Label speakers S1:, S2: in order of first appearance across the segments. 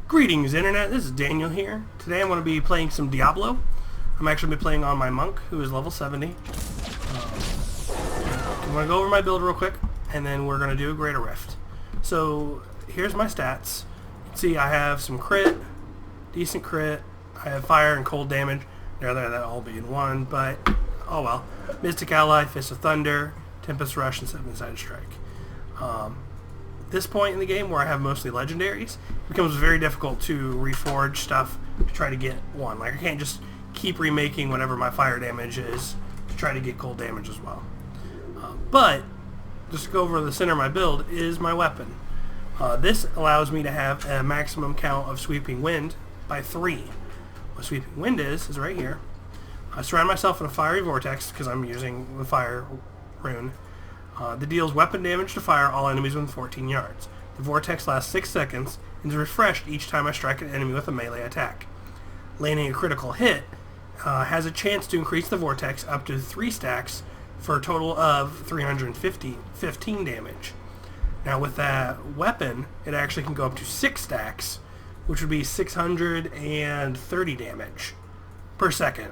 S1: Greetings, Internet. This is Daniel here. Today I'm going to be playing some Diablo. I'm actually be playing on my monk, who is level 70. I'm going to go over my build real quick, and then we're going to do a Greater Rift. So here's my stats. You can see I have some crit, decent crit. I have fire and cold damage. That all be in one, but oh well. Mystic Ally, Fist of Thunder, Tempest Rush, and Seven-Sided Strike. This point in the game where I have mostly legendaries, it becomes very difficult to reforge stuff to try to get one. Like, I can't just keep remaking whatever my fire damage is to try to get cold damage as well. But just to go over the center of my build is my weapon. This allows me to have a maximum count of Sweeping Wind by 3. What Sweeping Wind is right here. I surround myself in a fiery vortex because I'm using the fire rune. That deals weapon damage to fire all enemies within 14 yards. The vortex lasts 6 seconds and is refreshed each time I strike an enemy with a melee attack. Landing a critical hit has a chance to increase the vortex up to 3 stacks for a total of 315 damage. Now with that weapon, it actually can go up to 6 stacks, which would be 630 damage per second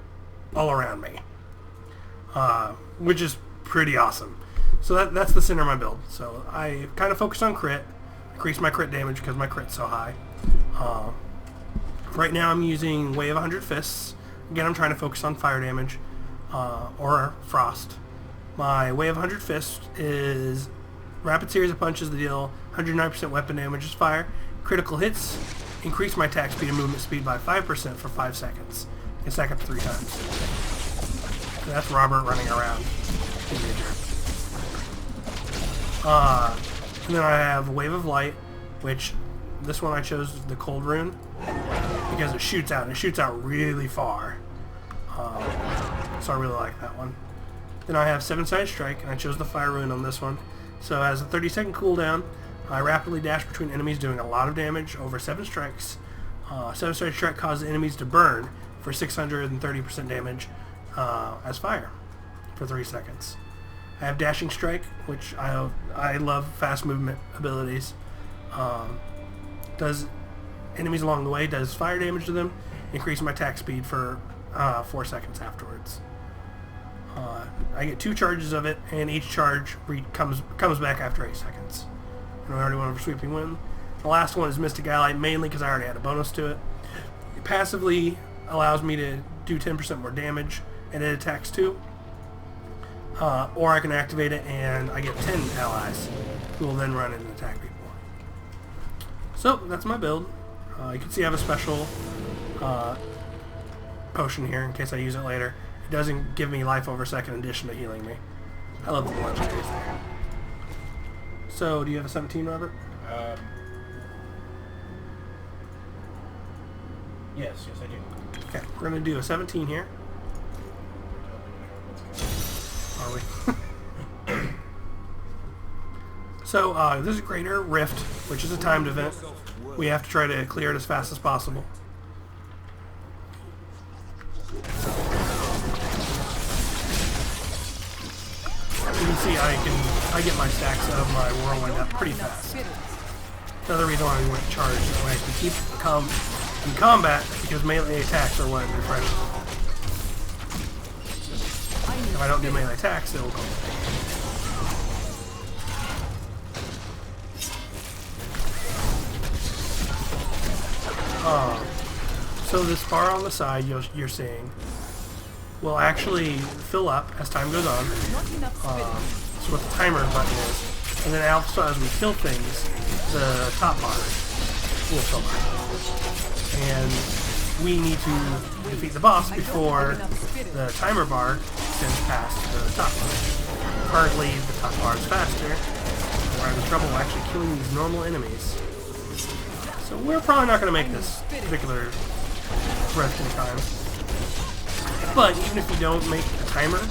S1: all around me, which is pretty awesome. So that's the center of my build. So I kind of focus on crit, increase my crit damage because my crit's so high. Right now I'm using Way of 100 Fists. Again, I'm trying to focus on fire damage or frost. My Way of 100 Fists is rapid series of punches that deal 109% weapon damage as fire. Critical hits increase my attack speed and movement speed by 5% for 5 seconds. You can stack up to 3 times. And that's Robert running around. And then I have Wave of Light, which this one I chose the cold rune because it shoots out, and it shoots out really far. So I really like that one. Then I have Seven-Sided Strike, and I chose the fire rune on this one. So it has a 30-second cooldown. I rapidly dash between enemies, doing a lot of damage over 7 strikes. Seven-Sided Strike causes enemies to burn for 630% damage as fire for 3 seconds. I have Dashing Strike, which I love fast movement abilities. Does enemies along the way, does fire damage to them, increase my attack speed for 4 seconds afterwards. I get 2 charges of it, and each charge comes back after 8 seconds. And I already went over Sweeping Wind. The last one is Mystic Ally, mainly because I already had a bonus to it. It passively allows me to do 10% more damage, and it attacks too. Or I can activate it and I get 10 allies who will then run and attack people. So that's my build. You can see I have a special potion here in case I use it later. It doesn't give me life over second in addition to healing me. I love the legendaries there. So do you have a 17, Robert?
S2: Yes, I do.
S1: Okay, we're going to do a 17 here. Are we? So, this is Greater Rift, which is a timed event. We have to try to clear it as fast as possible. You can see I get my stacks of my whirlwind up pretty fast. Another reason why we went charged, so I can keep in combat because melee attacks are what refreshes. If I don't do melee attacks, it'll go. So this bar on the side you're seeing will actually fill up as time goes on. That's what the timer button is. And then also as we kill things, the top bar will fill up. And we need to defeat the boss before the timer bar extends past the top bar. Currently, the top bar is faster. We're having trouble actually killing these normal enemies. So we're probably not going to make this particular rift in time. But even if you don't make the timer,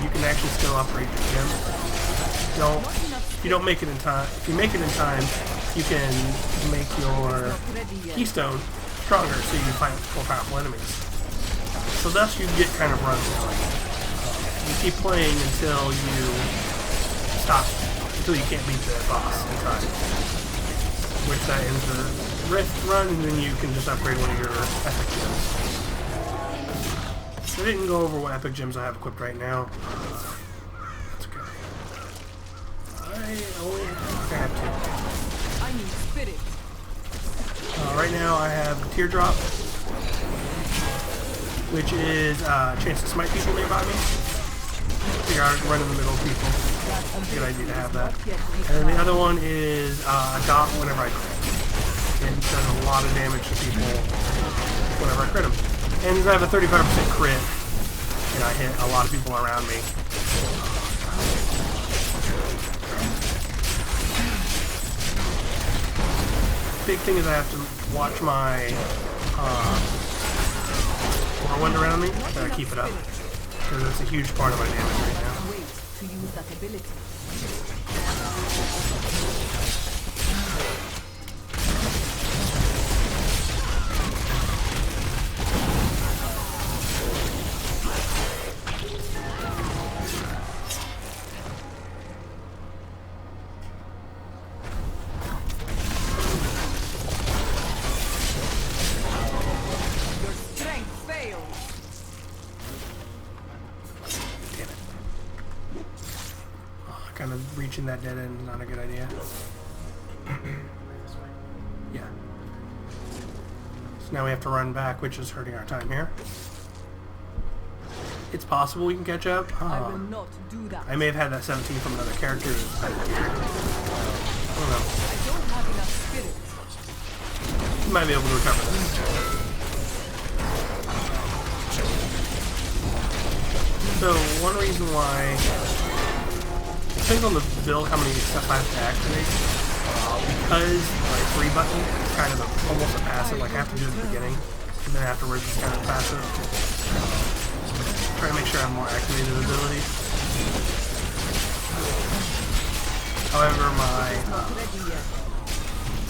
S1: you can actually still upgrade your gem. If you don't make it in time, if you make it in time, you can make your keystone stronger, so you can fight more powerful enemies. So thus you get kind of runs going. You keep playing until you stop, until you can't beat the boss in time, which that ends the Rift run, and then you can just upgrade one of your epic gems. I didn't go over what epic gems I have equipped right now. That's okay. I have two.
S3: I need spirit.
S1: Right now I have Teardrop, which is a chance to smite people nearby me. Figure I run in the middle of people. Good idea to have that. And then the other one is a dot whenever I crit. It does a lot of damage to people whenever I crit them. And I have a 35% crit, and I hit a lot of people around me. Big thing is I have to watch my whirlwind around me, so I keep it up. Because it's a huge part of my damage right now.
S3: Wait to use that ability.
S1: Kind of reaching that dead end is not a good idea. Yeah. So now we have to run back, which is hurting our time here. It's possible we can catch up.
S3: I will not do that.
S1: I may have had that 17 from another character. I don't know.
S3: I don't have enough spirit.
S1: You might be able to recover this. So one reason why, depends on the build how many stuff I have to activate. Because my free button is kind of almost a passive, like I have to do it at the beginning, and then afterwards it's kind of passive. Try to make sure I have more activated abilities. However, my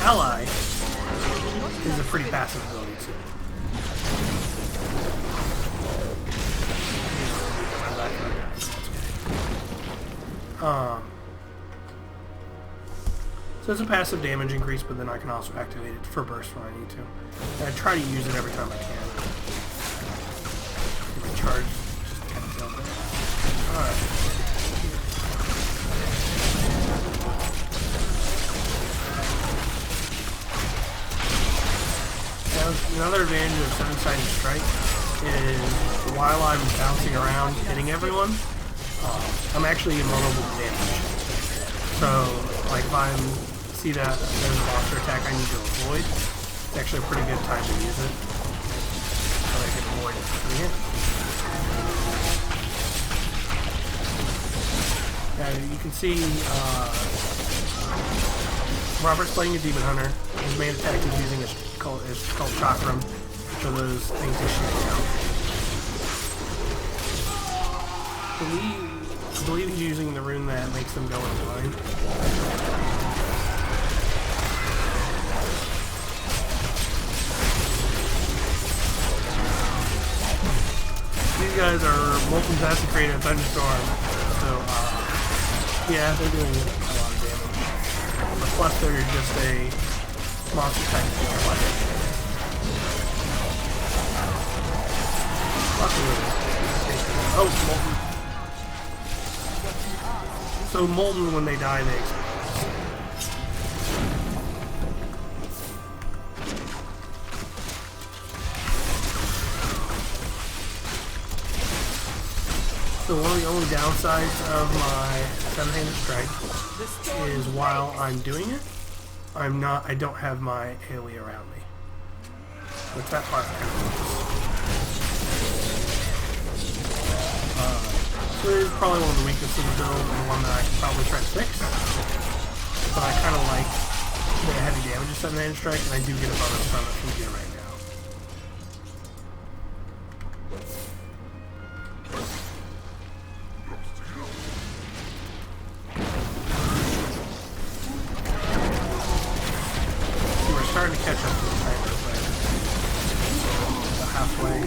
S1: ally is a pretty passive ability too. So it's a passive damage increase, but then I can also activate it for burst when I need to. And I try to use it every time I can. My charge just kind of failed there. Alright. Now, another advantage of seven-sided strike is while I'm bouncing around hitting everyone, I'm actually invulnerable to damage. So, like if I see that there's a monster attack I need to avoid, it's actually a pretty good time to use it. So I can avoid getting hit. Now you can see Robert's playing a Demon Hunter. His main attack he's using is called Chakram, which are those things he's shooting out. I believe he's using the rune that makes them go in blind. These guys are molten desecrated and thunderstorm, so yeah, they're doing a lot of damage. But plus they're just a monster type fight. Oh, molten. So molten, when they die, they explode. So one of the only downsides of my seven-handed strike is while I'm doing it, I don't have my AoE around me. Which that part kind of So it is probably one of the weaknesses of the build, and one that I can probably try to fix. But I kind of like the heavy damage of seven-handed strike, and I do get a bonus from it from here right now. See, we're starting to catch up to the timer, but about halfway.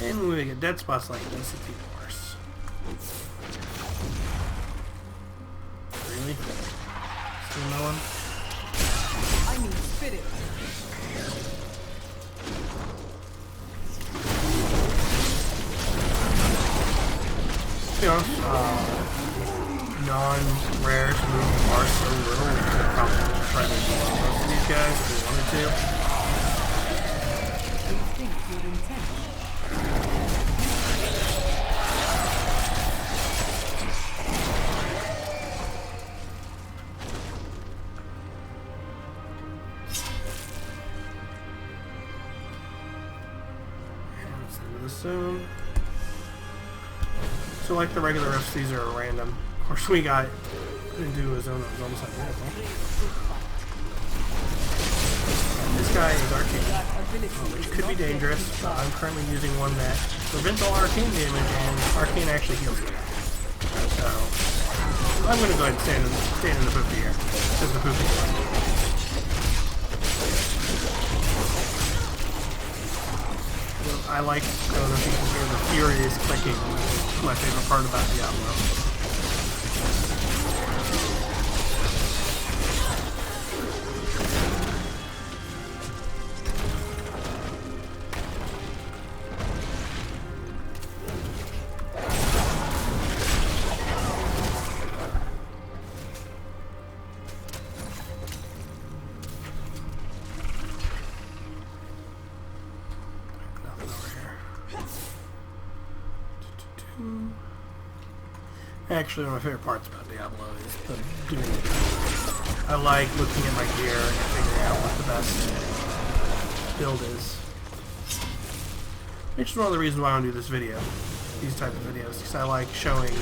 S1: And moving get dead spots like this, it's even worse. Really? Still no one?
S3: I need spirit.
S1: To be honest, non-rares move are so little, we could probably just try to do most of these guys if we wanted to.
S3: Rethink your intent.
S1: And let's into this soon. So like the regular rifts, these are random. Of course, we got into a zone that was almost identical. And this guy is arcane, which could be dangerous, but I'm currently using one that prevents all arcane damage, and arcane actually heals me. So I'm going to go ahead and stand in the poopy here, because the poopy is fun. I like, I don't know if you can hear the furious clicking. It's my favorite part about Diablo. Actually, one of my favorite parts about Diablo is doing it. I like looking at my gear and figuring out what the best build is. Which is one of the reasons why I want to do this video, these type of videos, because I like showing,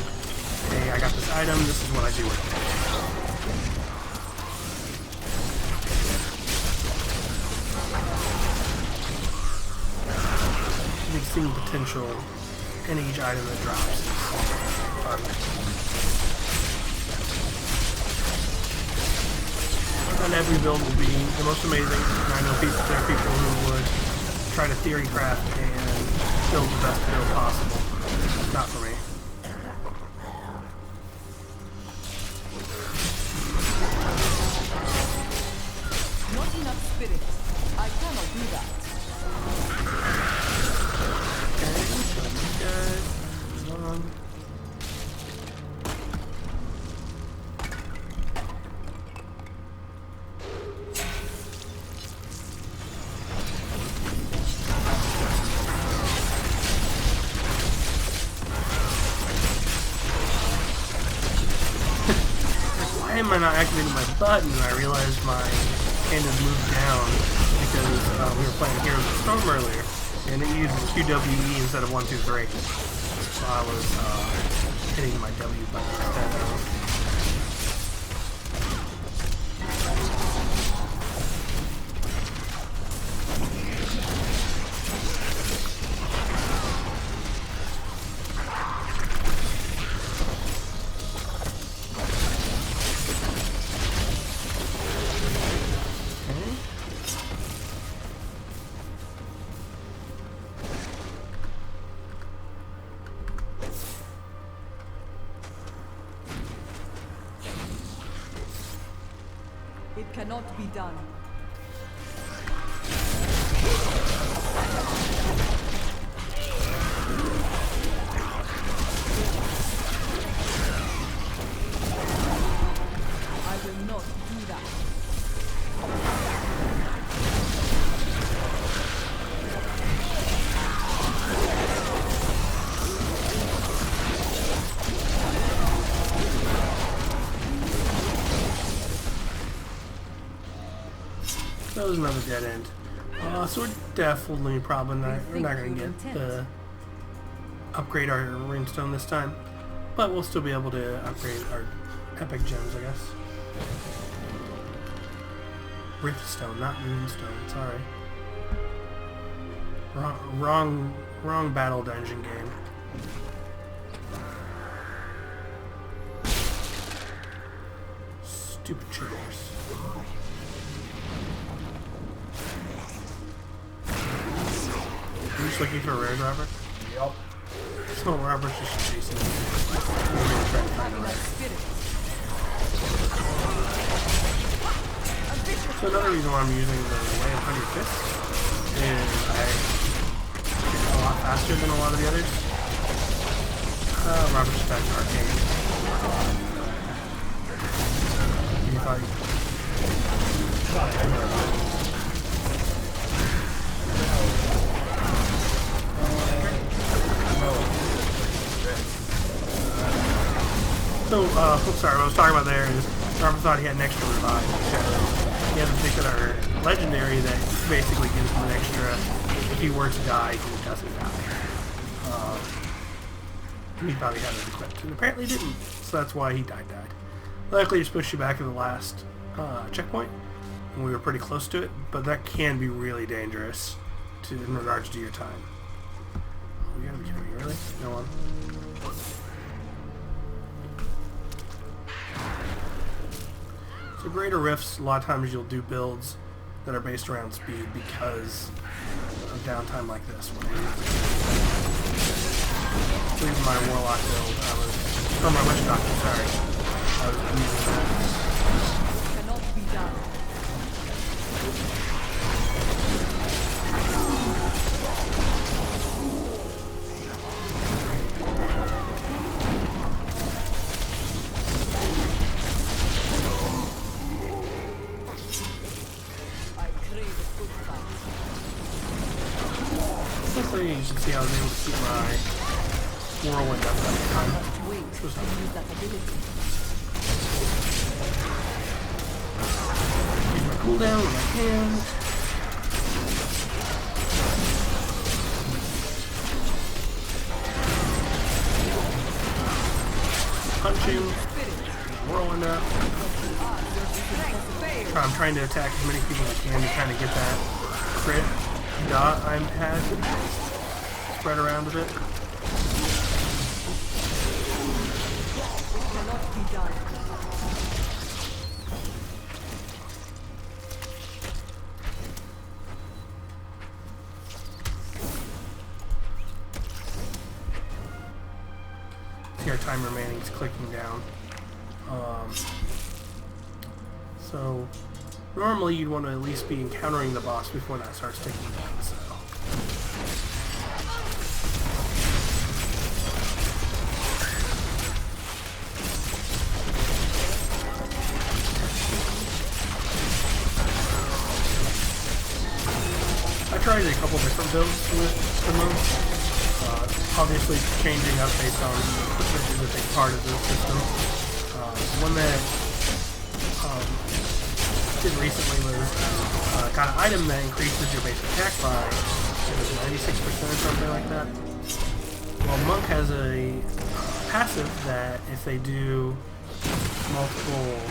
S1: hey, I got this item, this is what I do with it. I think seeing potential in each item that drops is fun. Not every build will be the most amazing, and I know there are people who would try to theory craft and build the best build possible. Not for me.
S3: Not enough spirit. I cannot do that.
S1: Okay, hold on. Why am I not activating my button? I realized my hand had moved down because we were playing Heroes of the Storm earlier, and it uses QWE instead of 1, 2, 3. So I was hitting my W button instead of.
S3: It cannot be done. I will not do that.
S1: That was another dead end. So we're definitely probably not, we're not going to get the upgrade our runestone this time, but we'll still be able to upgrade our epic gems, I guess. Riftstone, not runestone. Sorry. Wrong battle dungeon game. Stupid triggers. Are you just looking for a rare dropper?
S2: Yup.
S1: So Robert's just chasing me. We're gonna try to find a
S3: Having a
S1: right.
S3: spirit.
S1: So another reason why I'm using the Way of 100 Fists is I get a lot faster than a lot of the others. Robert's back to arcade. You thought So, sorry, what I was talking about there is Robert thought he had an extra revive because he has a particular legendary that basically gives him an extra, if he were to die, he doesn't die. He thought he had it equipped, and apparently didn't, so that's why he died. Luckily, just pushed you back to the last checkpoint, and we were pretty close to it, but that can be really dangerous in regards to your time. Oh, you gotta be kidding me, really? Go on. So greater rifts, a lot of times you'll do builds that are based around speed because of downtime like this. Leaving my warlock build, or my witch doctor, sorry. I was using that.
S3: Cannot be done. I crave a good fight.
S1: Hopefully you should see I was able to keep my whirlwind up that time.
S3: Wait,
S1: Which was
S3: use that ability.
S1: use my cooldown when I can. Punching, whirlwind up. I'm trying to attack as many people as I can to kind of get that crit dot I had spread around a bit.
S3: Cannot be done.
S1: See our time remaining is clicking down. So normally you'd want to at least be encountering the boss before that starts ticking down. So I tried a couple different builds with the moves. Obviously changing up based on which is a big part of the system. One that did recently was got an item that increases your base attack by 96% or something like that. Well, Monk has a passive that if they do multiple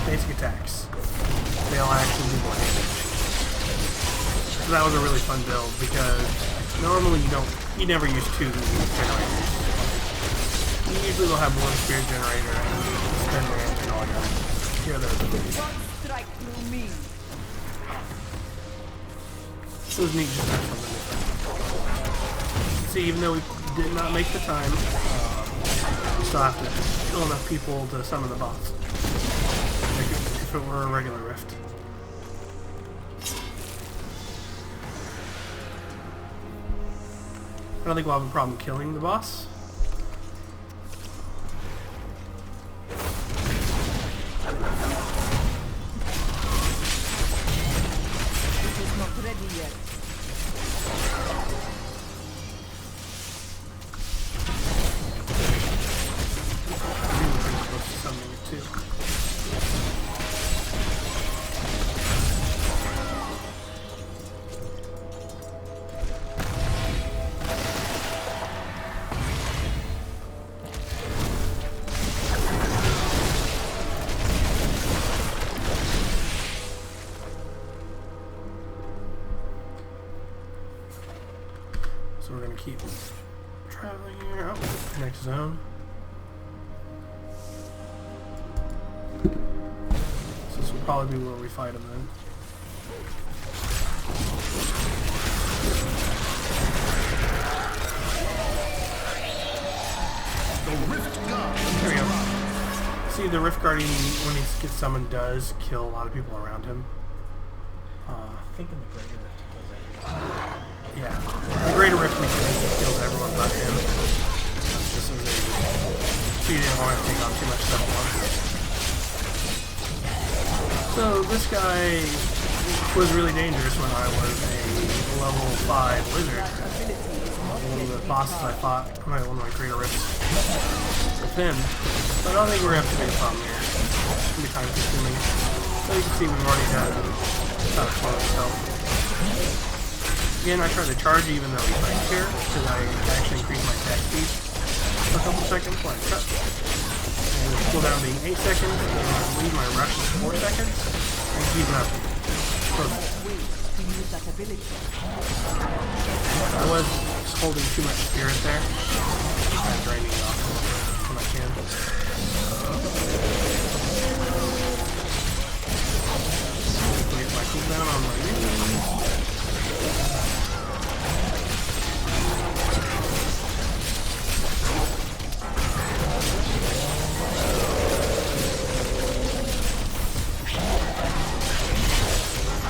S1: basic attacks, they'll actually do more damage. So that was a really fun build because normally you never use two generators. You usually will have one spirit generator and spend range and all that. Here those abilities.
S3: Strike through me.
S1: It was neat just to have something different. See, even though we did not make the time, we still have to kill enough people to summon the boss. Like if it were a regular rift. I don't think we'll have a problem killing the boss.
S3: It is not ready yet.
S1: Really pretty close to summoning it too. So we're going to keep traveling here. Oh, next zone. So this will probably be where we fight him then. There we go. See, the Rift Guardian, when he gets summoned, does kill a lot of people around him.
S2: I think in the greater rift it does everything.
S1: Yeah. The Greater Rift makes it kills everyone but him. Just as a... So you didn't want to take on too much stuff at once. So this guy was really dangerous when I was a level 5 lizard. One of the bosses I fought, one of my Greater Rifts with him. But I don't think we're going to have too many problem here. It's going to be time consuming. So you can see we've already done about a ton of stuff. Again, I tried to charge even though he's right here, because I actually increased my attack speed for a couple seconds while I cut. And the cooldown being 8 seconds, and I believe my rush is 4 seconds, and keep it up. Perfect. I was holding too much spirit there. I'm draining it off when I can. Get my cooldown on my minions.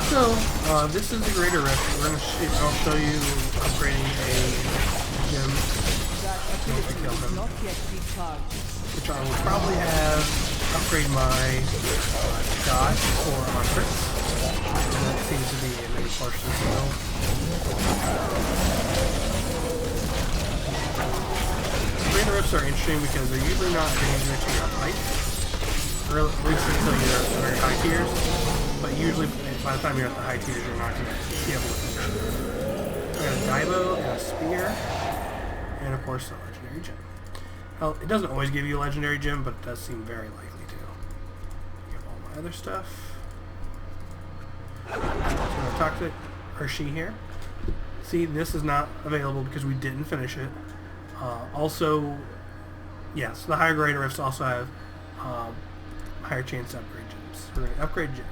S1: So, this is the Greater Rift. We're gonna I'll show you upgrading a gem once I kill him, which I will probably have upgrade my dodge for on crits. And that seems to be a main portion of the build. Greater Rifts are interesting because they're usually not dangerous to your height, or at least until you're at the very high tiers. But usually, by the time you're at the high tiers, you're not going to be able to finish it. I got a Diablo and a Spear, and of course, a Legendary Gem. Well, it doesn't always give you a Legendary Gem, but it does seem very likely to. Get all my other stuff. So I'm going to talk to Hershey here. See, this is not available because we didn't finish it. Also, yes, the higher Greater Rifts also have higher chance to upgrade gems. So we're going to upgrade gem.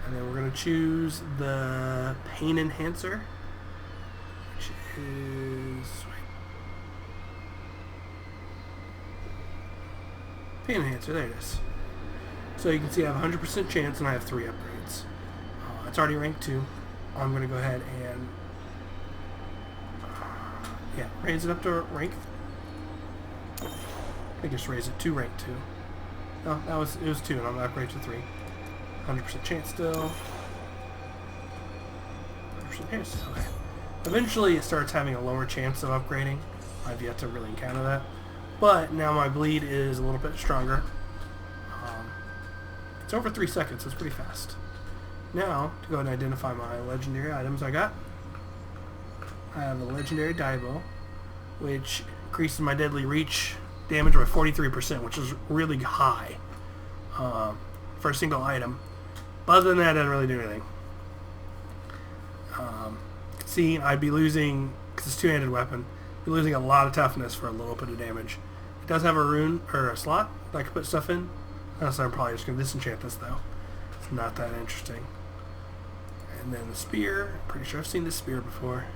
S1: And then we're going to choose the Pain Enhancer, which is... Pain Enhancer, there it is. So you can see I have a 100% chance and I have 3 upgrades. It's already rank 2. I'm going to go ahead and raise it up to rank... I just raise it to rank 2. No, it was 2 and I'm going to upgrade to 3. 100% chance still. 100% chance. Okay. Eventually it starts having a lower chance of upgrading. I've yet to really encounter that. But now my bleed is a little bit stronger. It's over 3 seconds, so it's pretty fast. Now, to go and identify my legendary items I got. I have a legendary Diablo, which increases my deadly reach damage by 43%, which is really high for a single item. But other than that, it doesn't really do anything. See, I'd be losing, because it's a two-handed weapon, be losing a lot of toughness for a little bit of damage. It does have a rune, or a slot that I can put stuff in. So I'm probably just going to disenchant this, though. It's not that interesting. And then the spear. Pretty sure I've seen this spear before.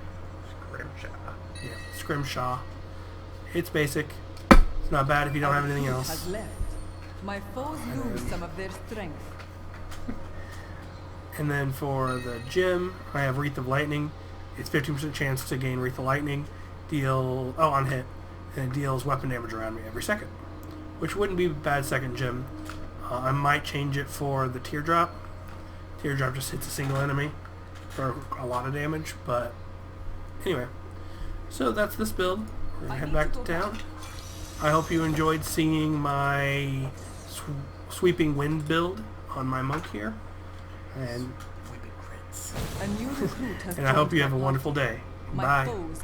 S2: Scrimshaw.
S1: Yeah, Scrimshaw. It's basic. It's not bad if you don't have anything else.
S3: Has left. My foes lose some of their strength.
S1: And then for the gem, I have Wreath of Lightning. It's 15% chance to gain Wreath of Lightning. On hit. And it deals weapon damage around me every second. Which wouldn't be a bad second gem. I might change it for the Teardrop. Teardrop just hits a single enemy for a lot of damage, but anyway. So that's this build. We're going to head back to town. I hope you enjoyed seeing my sweeping wind build on my monk here. And
S3: A new recruit has
S1: I hope
S3: joined
S1: you have a
S3: my
S1: wonderful day.
S3: My
S1: Bye.
S3: foes